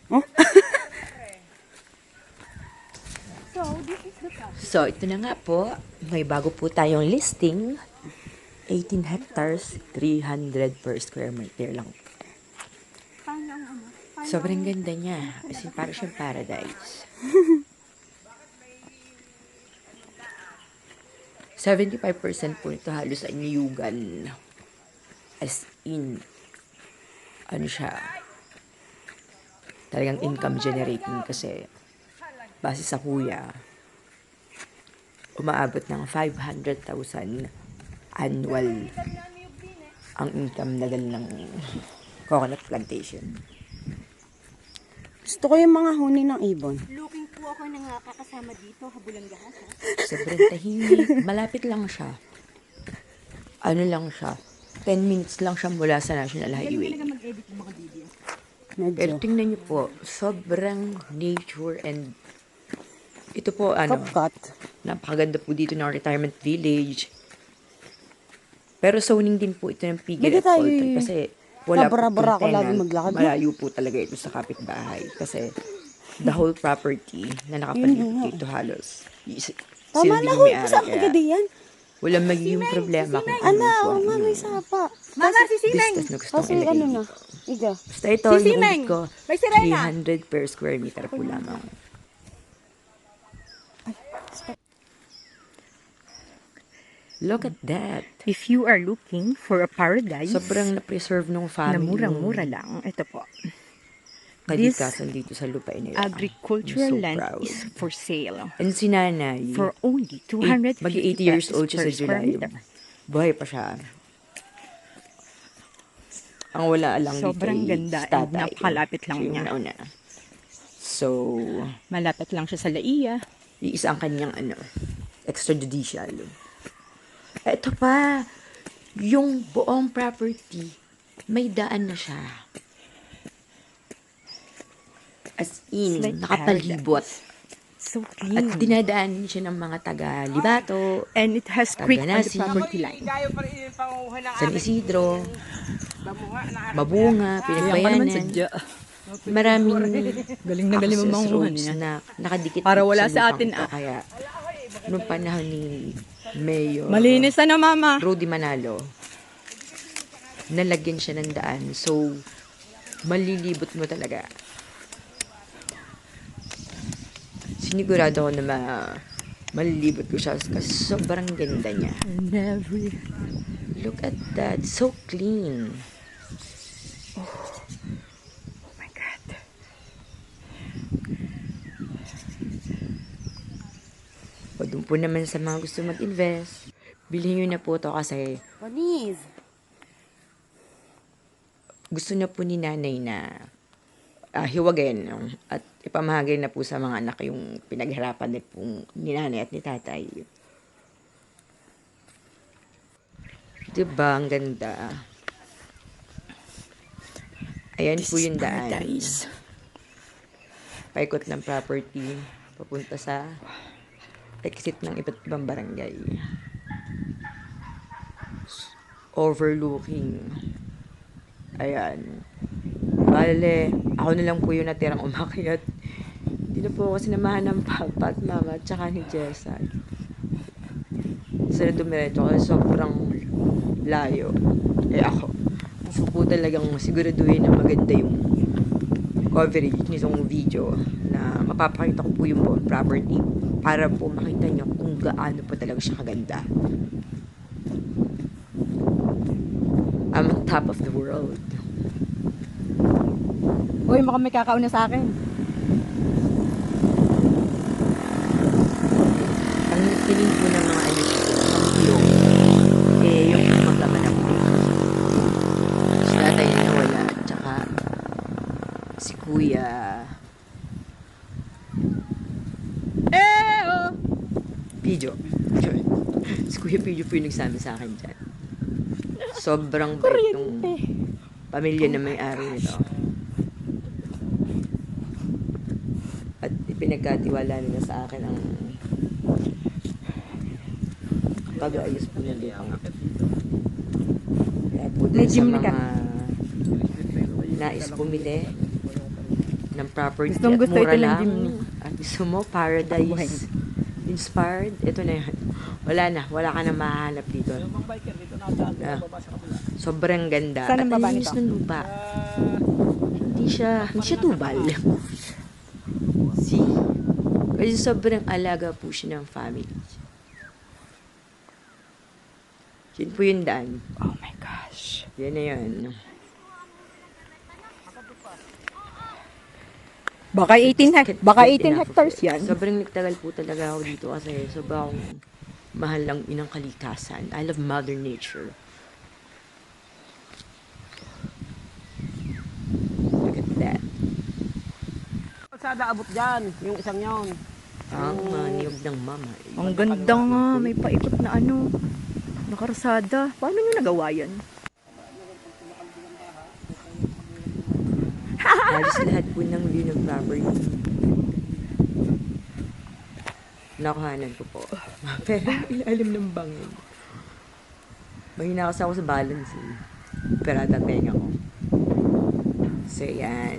Oh? So, ito na nga po. May bago po tayong listing. 18 hectares, 300 per square meter lang. Sobrang ganda niya. As in, para siyang paradise. 75% po nito halos ay niyugan. As in, ano siya, talagang income generating kasi base sa kuya, umaabot ng 500,000 annual ang income na ng coconut plantation. Gusto ko yung mga huni ng ibon. Looking po ako ng kakasama dito, habulan gahas. Sobrang tahimik. Malapit lang siya. Ano lang siya. 10 minutes lang siya mula sa National Highway. Mag-edit ng mga video. Pero Medyo. tingnan niyo po, sobrang nature and ito po, Kapkat. napakaganda po dito ng retirement village. Pero zoning din po ito ng Pigil Hindi at tayo Fulton kasi wala po Kabara-bara ako tenant. lagi maglakad. Malayo po talaga ito sa kapitbahay kasi the whole property na nakapalibot dito halos. Tama na, huy. Kasama ka diyan. Walang magiging problema kung Ana, po oo ang nga, may inyong sapa. Mama, si Simeng! business na gustong Kasi ilagay ano na. dito. Iga. Basta ito, Si yung Simeng! ulit ko, May sirena! 300 per square meter po lamang. Look at that. If you are looking for a paradise Sobrang na-preserve ng na family. murang-mura lang, ito po. Kadikasan dito sa lupain nila. Agricultural I'm so land proud. is for sale And si nanay, for only 250 mag-80 years old siya sa pesos per July. meter. Buhay pa siya. Ang wala lang Sobrang dito ganda is and tatay. napakalapit lang Siya yung niya. nauna. So, Malapit lang siya sa Laia. iisa ang kanyang extrajudicial. Ito pa, yung buong property, may daan na siya. As in, It's like nakapalibot. So At clean. dinadaan din siya ng mga taga-Libato, And it has creek on the Taganasi, property line. San Isidro, Mabunga, Pinagbayanan. Maraming Galing na galing access mamanguhan roads niya. na nakadikit Para wala sa lupang atin, ito. Kaya, nung panahon ni Mayor Malinis na mama. Rudy Manalo, nalagyan siya ng daan. So, malilibot mo talaga. Sinigurado ako na malilibot ko siya kasi sobrang ganda niya. And every Look at that. So clean. oh my God. O doon po naman sa mga gusto mag-invest, bilhin nyo na po to kasi Panis. gusto na po ni nanay na hiwagayin at ipamahagay na po sa mga anak yung pinaghirapan ni nanay at ni tatay. Diba? Ang ganda. Ayan po yung daan. Paradise. Paikot ng property papunta sa exit ng iba't ibang barangay. Overlooking. Ayan. Bale, ako na lang po yung natirang umakyat. Hindi na po ako sinamahan ng papa at mama at saka ni Jessa. Sila dumiretso kasi sobrang layo. Ako, gusto po talagang siguraduhin na maganda yung coverage nitong video na mapapakita ko po yung buong property para po makita nyo kung gaano po talaga siya kaganda. I'm on top of the world. Uy, baka may kakauna sa akin. Ang piling po ng mga ano dito, mga vlog, yung maglaman ng vlog. Si tatay na nawala, tsaka si kuya. Oh! Pijo. Si Kuya Pijo po yung nagsabi sa akin dyan. Sobrang bait ng pamilya na may-ari nito. At ipinagkatiwala nila sa akin ang pag-aayos po ng lupang ito. Kaya po dun sa Medyo mga nais bumili, ng property Gustong at gusto mura ito ng lang. Jimmy. At gusto mo, paradise inspired. Ito na yan. Wala ka na mahanap dito. Sobrang ganda. Saan At ang ang baba linis nito? ng lupa. Hindi siya tubal. See? Kasi sobrang alaga po siya ng family. Yun po yung daan. Oh my gosh. Yan na yun. Baka 18 Get hectares enough of it. yan. Sobrang nagtagal po talaga ako dito kasi sobrang mahal lang inang kalikasan. I love Mother Nature. Look at that. Kalsada abot dyan, yung isang yon. Ang niyog ng mama. Ang ganda nga. May paikot na ano. Nakarasada. Paano nyo nagawa yan? Halos lahat po ng view ng property. Nakuhanan ko po. Pero ilalim ng bangin. Mahina kasi ako sa balance eh. Pero dating ako. So yan.